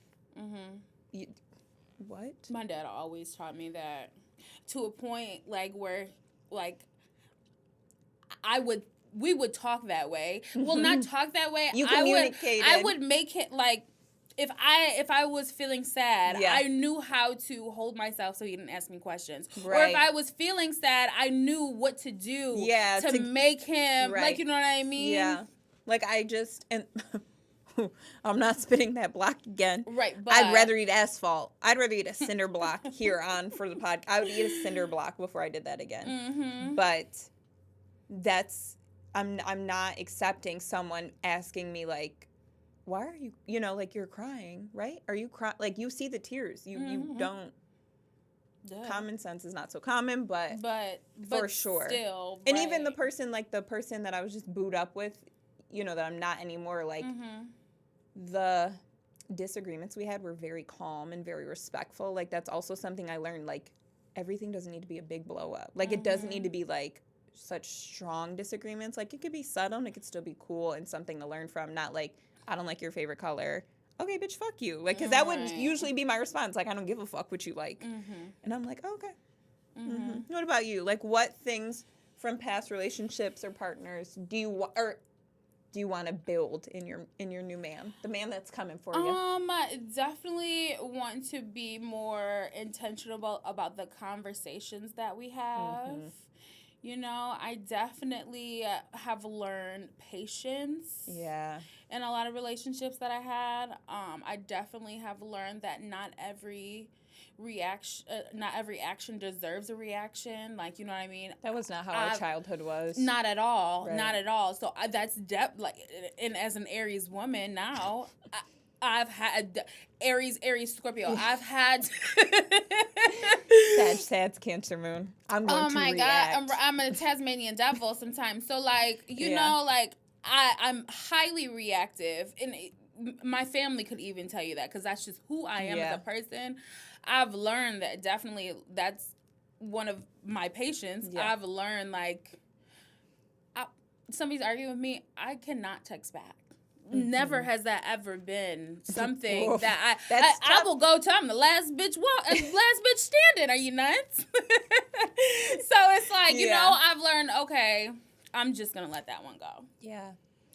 What? My dad always taught me that, to a point, like, where, like, we would talk that way. Well, not talk that way. You communicated. I would make it, like, if I was feeling sad, I knew how to hold myself so he didn't ask me questions. Right. Or if I was feeling sad, I knew what to do to make him, like, you know what I mean? Yeah. Like, and I'm not spinning that block again. Right, but I'd rather eat asphalt. I'd rather eat a cinder block here on for the pod. I would eat a cinder block before I did that again. Mm-hmm. But I'm not accepting someone asking me, like, why are you, like, you're crying, right? Are you crying? Like, you see the tears. You don't. Duh. Common sense is not so common, but for sure. Still, and even the person that I was just booed up with, that I'm not anymore, like, the disagreements we had were very calm and very respectful. Like, that's also something I learned, like, everything doesn't need to be a big blow up. Like, it doesn't need to be, like, such strong disagreements. Like, it could be subtle and it could still be cool and something to learn from, not like, I don't like your favorite color. Okay, bitch, fuck you. Like, because that would usually be my response. Like, I don't give a fuck what you like. And I'm like, okay. What about you? Like, what things from past relationships or partners do you want to build in your new man, the man that's coming for you? I definitely want to be more intentional about the conversations that we have. I definitely have learned patience. Yeah. In a lot of relationships that I had, I definitely have learned that not every action deserves a reaction. Like, you know what I mean? That was not how our childhood was. Not at all. Right. Not at all. So that's and as an Aries woman now, I've had Aries, Scorpio. I've had Sag, Cancer moon. I'm going to react. God, I'm a Tasmanian devil sometimes. So, like, you know, like, I'm highly reactive, and my family could even tell you that, because that's just who I am as a person. I've learned that definitely that's one of my patience. I've learned, like, somebody's arguing with me, I cannot text back. Never has that ever been something that I will go to. I'm the last bitch standing. Are you nuts? So it's like, you know, I've learned, okay, I'm just gonna let that one go. Yeah.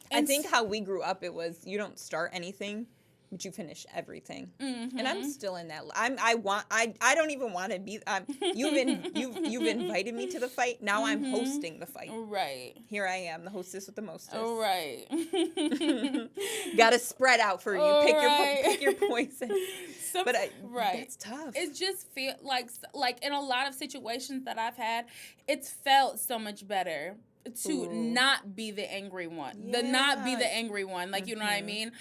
And I think how we grew up, it was you don't start anything, but you finish everything. And I'm still in that. I don't even want to be. You've invited me to the fight. Now I'm hosting the fight. Right. Here I am, the hostess with the mostess. Right. Got to spread out for you. Pick your poison. But that's tough. It just feels like in a lot of situations that I've had, it's felt so much better to not be the angry one. Not be the angry one. Like, you know what I mean?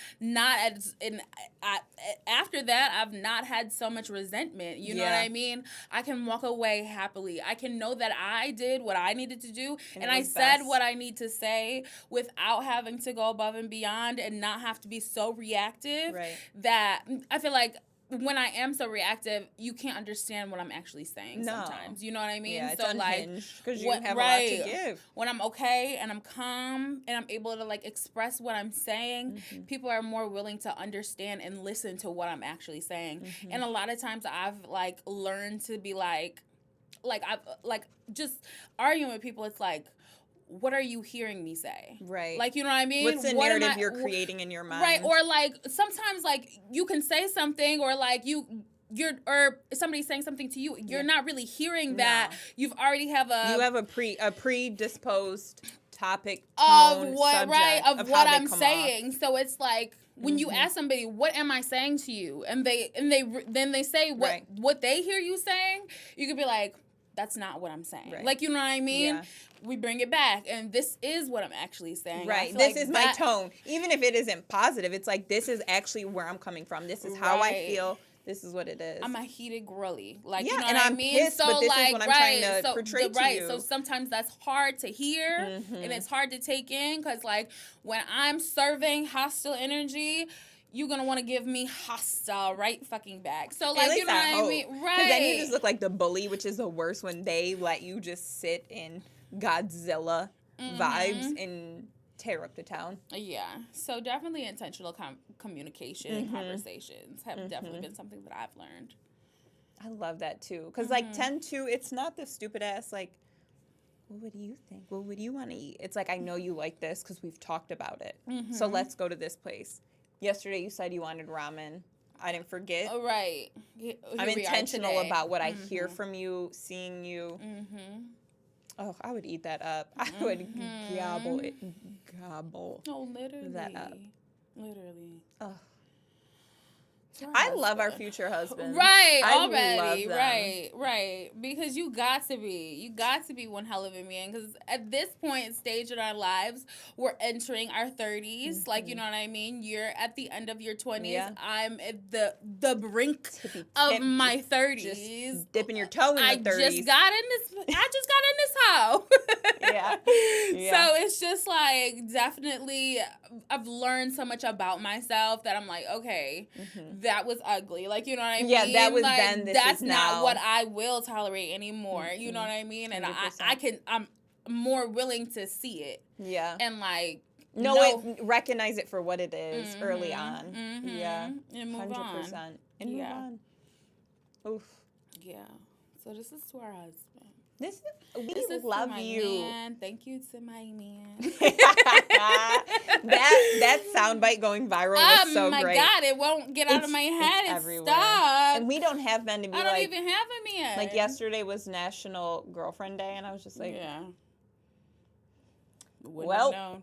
After that, I've not had so much resentment. You know what I mean? I can walk away happily. I can know that I did what I needed to do, and I said what I need to say without having to go above and beyond and not have to be so reactive. Right. That I feel like when I am so reactive, you can't understand what I'm actually saying sometimes. You know what I mean? Yeah, it's so unhinged because you have a lot to give. When I'm okay and I'm calm and I'm able to like express what I'm saying, people are more willing to understand and listen to what I'm actually saying. And a lot of times I've like learned to be like I've like just arguing with people. It's like, what are you hearing me say? Right. Like, you know what I mean? What's the narrative you're creating in your mind? Right. Or like sometimes like you can say something or like or somebody's saying something to you. You're not really hearing that. You've already have a predisposed topic of what subject, of what I'm saying. Off. So it's like when you ask somebody, what am I saying to you? And then they say what they hear you saying, you could be like, that's not what I'm saying. Right. Like, you know what I mean? Yeah. We bring it back, and this is what I'm actually saying. Right. This is my tone. Even if it isn't positive, it's like, this is actually where I'm coming from. This is how I feel. This is what it is. I'm a heated girly. Like, yeah, you know and what I'm I mean? Pissed, so, but this like, is what I'm trying to portray to you. So sometimes that's hard to hear, and it's hard to take in, because, like, when I'm serving hostile energy, you're going to want to give me hostile right fucking back. So, like, you know what I mean? Right. Because then you just look like the bully, which is the worst when they let you just sit in Godzilla vibes and tear up the town. Yeah. So, definitely intentional communication and conversations have definitely been something that I've learned. I love that, too. Because, like, tend to, it's not the stupid-ass, like, what do you think? What would you want to eat? It's like, I know you like this because we've talked about it. So, let's go to this place. Yesterday, you said you wanted ramen. I didn't forget. Oh, right. I'm intentional about what I hear from you, seeing you. Oh, I would eat that up. I would gobble oh, literally. that up. Literally. Oh. I love our future husbands. Right, already. Right. Because you got to be one hell of a man. Because at this point, stage in our lives, we're entering our 30s. Like, you know what I mean? You're at the end of your 20s. Yeah. I'm at the brink of my 30s. Just dipping your toe in the 30s. I just got in this hoe. Yeah. So it's just like, definitely, I've learned so much about myself that I'm like, okay, that was ugly. Like, you know what I mean? Yeah, that was like, then, this that's is now. not what I will tolerate anymore. You know what I mean? And I'm more willing to see it. Yeah. And like, recognize it for what it is early on. Yeah. And move 100%. on. And move on. Oof. Yeah. So this is to our husband. We love you. Man. Thank you to my man. that soundbite going viral was so great. Oh my God, it won't get out of my head. It's everywhere. Stop. And we don't have men to be like. I don't even have a man. Like yesterday was National Girlfriend Day, and I was just like, yeah. Well,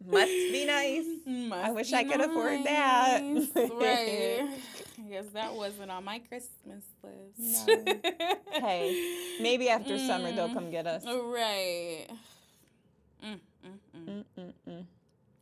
must be nice. I wish I could afford that. Right. I guess that wasn't on my Christmas list. No. Hey, maybe after summer they'll come get us. Right.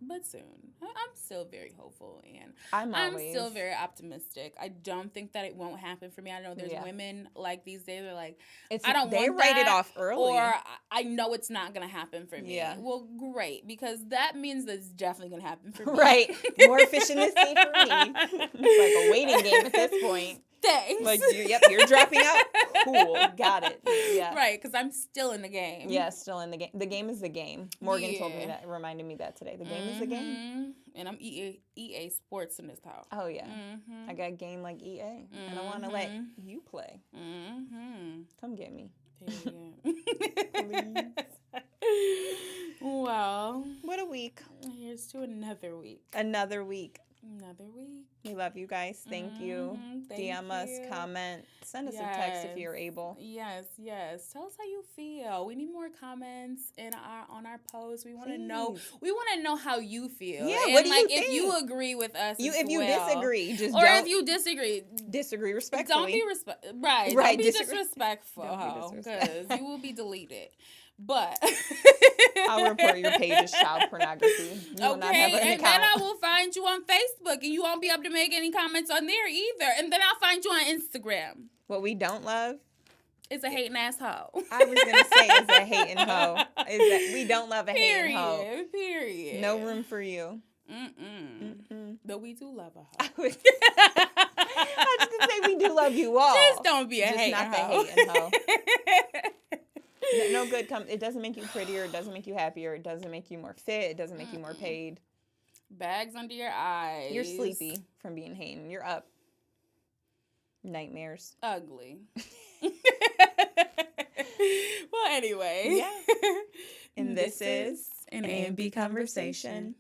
But soon. I'm still very hopeful, and I'm still very optimistic. I don't think that it won't happen for me. I know there's women like these days are like, I don't want that. They write it off early. Or I know it's not going to happen for me. Yeah. Well, great, because that means that it's definitely going to happen for me. Right. More fish in the sea for me. It's like a waiting game at this point. Thanks. Like, you're dropping out. Cool. Got it. Yeah. Right, because I'm still in the game. Yeah, still in the game. The game is the game. Morgan told me that, reminded me that today. The game is the game. And I'm EA Sports in this house. Oh, yeah. I got a game like EA. And I want to let you play. Come get me. Please. Well. What a week. Here's to another week. Another week. We love you guys. Thank you. DM us, comment, send us a text if you're able. Yes. Tell us how you feel. We need more comments on our posts. We want to know. We want to know how you feel. Yeah. And what do you think? If you agree with us, if you disagree, just or if you disagree respectfully. Don't be right. Don't be disrespectful, because you will be deleted. But I'll report your page as child pornography. You will not have an account. Then I will find you on Facebook, and you won't be able to make any comments on there either. And then I'll find you on Instagram. What we don't love is a hating ass hoe. I was gonna say is a hating hoe. Is that we don't love a hating hoe. Period. No room for you. Though we do love a hoe. I was gonna say we do love you all. Just don't be a hater. Just not the hating hoe. No good comes. It doesn't make you prettier. It doesn't make you happier. It doesn't make you more fit. It doesn't make you more paid. Bags under your eyes. You're sleepy from being hating. You're up. Nightmares. Ugly. Well, anyway. Yeah. And this is an A&B conversation.